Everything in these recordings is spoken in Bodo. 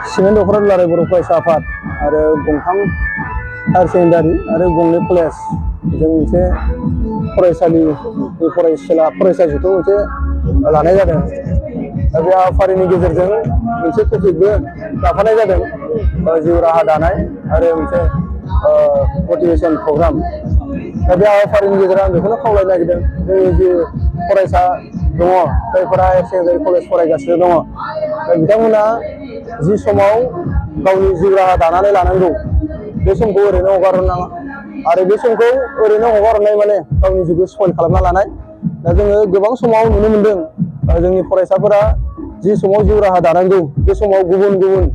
सिमेन्ट दख'रा दुलाराय बर' फरायसा आफाद आरो गंथाम हायार सेकेन्डारि आरो गंनै कलेज जों मोनसे फरायसालि फरायसा जथुम मोनसे लानाय जादों। दा बे हाबाफारिनि गेजेरजों मोनसे टपिकबो लाफानाय जादों, जिउ राहा दानाय आरो मोनसे मटिभेसन प्रग्राम। दा बे हाबाफारिनि गेजेराव आं बेखौनो खावलायनो नागिरदों, जोंनि जि फरायसा दङ जायफोरा हायार सेकेन्डारि कलेज फरायगासिनो दङ, दा बिथांमोना जि समाव गावनि जिउ राहा दानानै लानांगौ बे समखौ ओरैनो हगारहरनाङा। आरो बे समखौ ओरैनो हगारहरनाय माने गावनि जिउखौ स्पइल खालामना लानाय। दा जोङो गोबां समाव नुनो मोनदों जोंनि फरायसाफोरा जि समाव जिउ राहा दानांगौ बे समाव गुबुन गुबुन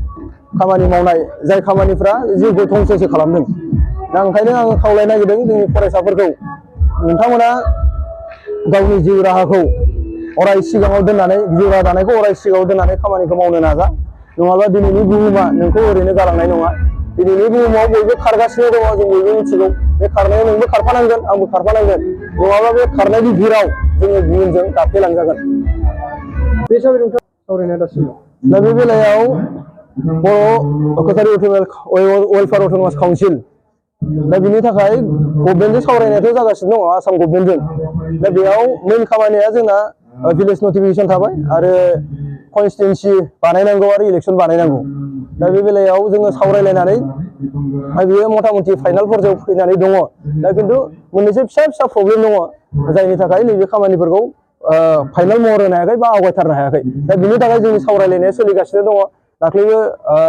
खामानि मावनाय, जाय खामानिफ्रा जिउखौ धंससो खालामदों। दा ओंखायनो आङो खावलायनो नागिरदों जोंनि फरायसाफोरखौ, नोंथांमोना गावनि जिउ राहाखौ अराय सिगाङाव दोननानै, जिउ राहा दानायखौ अराय सिगाङाव दोननानै खामानिखौ मावनो नाजा। नङाब्ला दिनैनि बुहुमा नोंखौ ओरैनो गालांनाय नङा। दिनैनि बुहुमाव बयबो खारगासिनो दङ, जों बयबो मिथिगौ। बे खारनायाव नोंबो खारफानांगोन, आंबो खारफानांगोन। नङाब्ला बे खारनायनि भिराव जोङो गुबुनजों गाफ्लेलांजागोन। बे हिसाबै नोंथां सावरायनाया दासिम। दा बे बेलायाव बर' कछारी वेलफेयार अट'नमास काउन्सिल, दा बिनि थाखाय गभर्नमेन्टजों सावरायनायाथ' जागासिनो दङ, आसाम गभर्नमेन्टजों। दा बेयाव मेइन खामानिया जोंना भिलेज नटिफिकेसन थाबाय आरो कनस्टिटुएन्सि बानायनांगौ आरो इलेक्सन बानायनांगौ। दा बे बेलायाव जोङो सावरायलायनानै बेयो मथा मथि फाइनाल पर्यायाव फैनानै दङ। दा खिन्थु मोननैसो फिसा फिसा प्रब्लेम दङ, जायनि थाखाय नैबे खामानिफोरखौ फाइनाल महर होनो हायाखै बा आवगायथारनो हायाखै। दा बिनि थाखाय जोंनि सावरायलायनाया सोलिगासिनो दङ। दाख्लैबो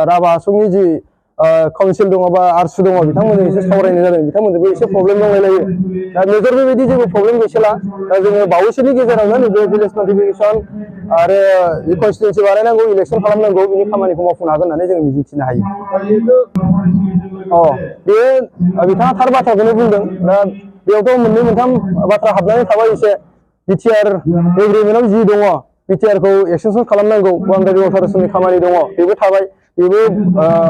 राभा आसमनि जि काउन्सिल दङ बा आरसु दङ, बिथांमोनजों एसे सावरायनाय जादों। बिथांमोनजोंबो एसे प्रब्लेम दंलायलायो। दा मेजर बेबायदि जेबो प्रब्लेम गैसोला। दा जोङो बावैसोनि गेजेरावनो नैबे भिलेज नटिफिकेसन आरो कनस्टिटुएन्सि बानायनांगौ, इलेक्सन खालामनांगौ, बिनि खामानिखौ मावफुंनो हागोन होननानै जों मिजिंथिनो हायो। बे बिथाङा थार बाथ्राखौनो बुंदों। दा बेयावथ' मोननै मोनथाम बाथ्रा हाबनानै थाबाय एसे। बिटिआर एग्रिमेन्टआव जि दङ, बिटिआरखौ एक्सटेनसन खालामनांगौ, बाउन्डारि अल्टारेसननि खामानि दङ, बेबो थाबाय। बेबो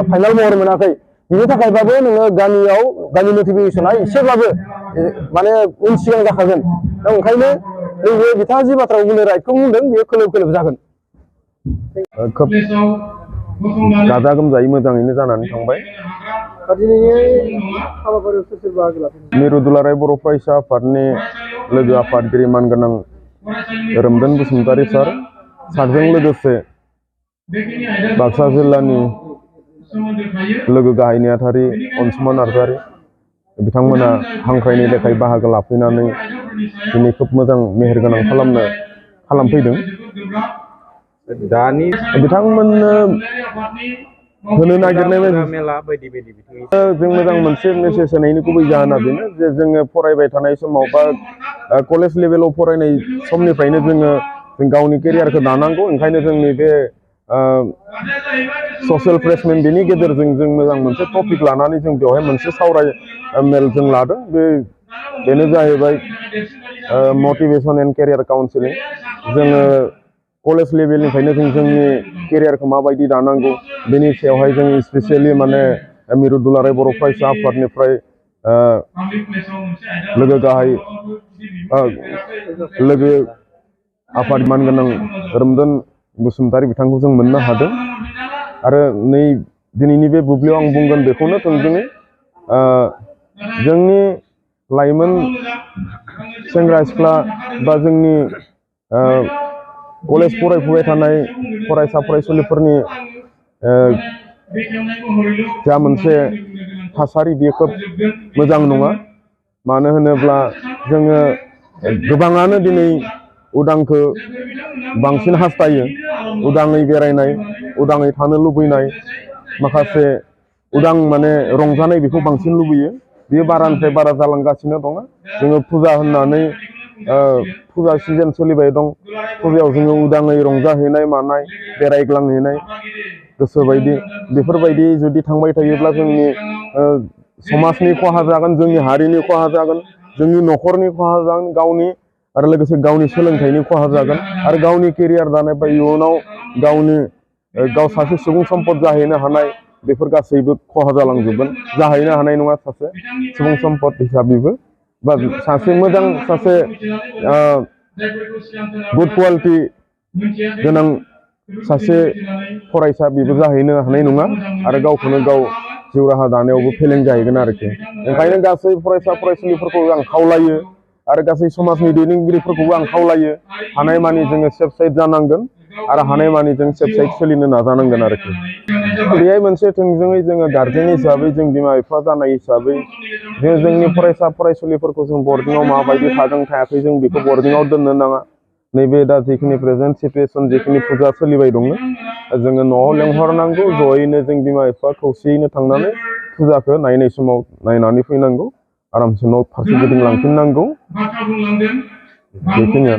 फाइनाल महर मोनाखै। बिनि थाखायबाबो नोङो गामियाव गामि नटिफिकेसना एसेब्लाबो माने उन सिगां जाखागोन। दा ओंखायनो नैबे बिथाङा जि बाथ्राखौ बुंदों, राइटखौ बुंदों, बेयो खोलोब खोलोब जागोन। खोब गाजा गोमजायै मोजाङैनो जानानै थांबाय। मिरु दुलाराय बर' फरायसा आफादनि लोगो आफादगिरि मानगोनां रोमदोन बसुमतारी सारजों लोगोसे बाक्सा जिल्लानि लोगो गाहाय नेहाथारि अनसुमा नार्जारि, बिथांमोना हांख्रायनाय लेखायै बाहागो लाफैनानै दिनै खोब मोजां मेहेरगोनां खालामफैदों। दानि बिथांमोननो होनो नागिरनाय जों मोजां मोनसे मेसेज होनायनि गुबै जाहोना बेनो जे जोङो फरायबाय थानाय समाव बा कलेज लेभेलाव फरायनाय समनिफ्रायनो जों गावनि केरियारखौ दानांगौ। ओंखायनो जोंनि बे ससियेल प्लेसमेन्ट, बेनि गेजेरजों जों मोजां मोनसे टपिक लानानै जों बेवहाय मोनसे मेल जों लादों। बेनो जाहैबाय मटिभेसन एन्ड केरियार काउन्सिलिं। जोङो कलेज लेभेलनिफ्रायनो जों जोंनि केरियारखौ माबायदि दानांगौ बेनि सायावहाय जों स्पेसियेलि माने मिरु दुलाराय बर' फरायसा आफादनिफ्राय लोगो गाहाय लोगो आफाद मानगोनां रोमदोन बसुमतारी बिथांखौ जों मोननो हादों। आरो दिनैनि बे बुब्लियाव आं बुंगोन बेखौनो थोंजोङै, जोंनि लाइमोन सेंग्रा सिख्ला बा जोंनि कलेज फरायफुबाय थानाय फरायसा फरायसुलिफोरनि जा मोनसे थासारि, बेयो खोब मोजां नङा। मानो होनोब्ला जोङो गोबाङानो दिनै उदांखौ बांसिन हास्थायो। उदाङै बेरायनाय, उदाङै थानो लुबैनाय, माखासे उदां माने रंजानाय, बेखौ बांसिन लुबैयो। बेयो बारानिफ्राय बारा जालांगासिनो दङ। जोङो फुजा होननानै फुजा सिजोन सोलिबाय दं। फुजायाव जोङो उदाङै रंजाहैनाय मानाय, बेरायग्लांहैनाय गोसोबायदि, बेफोरबायदि जुदि थांबाय थायोब्ला जोंनि समाजनि खहा जागोन, जोंनि हारिनि खहा जागोन, जोंनि न'खरनि खहा जागोन, गावनि आरो लोगोसे गावनि सोलोंथाइनि खहा जागोन। आरो गावनि केरियार दानाय बा इयुनाव गाव सासे सुबुं सम्पद जाहैनो हानाय, बेफोर गासैबो खहा जालांजोबगोन। जाहैनो हानाय नङा सासे सुबुं सम्पद हिसाबैबो, बा सासे मोजां, सासे गुड कुवालिटि गोनां सासे फरायसा बेबो जाहैनो हानाय नङा आरो गावखौनो गाव जिउ राहा दानायावबो फेलें जाहैगोन आरोखि। ओंखायनो गासै फरायसा फरायसुलिफोरखौ आं खावलायो आरो गासै समाजनि दैदेनगिरिफोरखौबो आं खावलायो हानायमानि जोङो सेफ साइड जानांगोन आरो हानायमानि जों सेफ साइड सोलिनो नाजानांगोन आरोखि। बेहाय मोनसे थोंजोङै जोङो गार्जेन हिसाबै जों बिमा बिफा जानाय हिसाबै जों जोंनि फरायसा फरायसुलिफोरखौ जों बर्डिंआव माबायदि थादों थायाखै जों बेखौ बर्डिंआव दोननो नाङा। नैबे दा जिखिनि प्रेजेन्ट सिटुवेसन जिखिनि फुजा सोलिबाय दङ जोङो न'आव लेंहरनांगौ जयैनो जों बिमा बिफा खौसेयैनो थांनानै फुजाखौ नायनाय समाव नायनानै फैनांगौ आरामसे न' फारसे गिदिंलांफिननांगौ बेखिनियानो।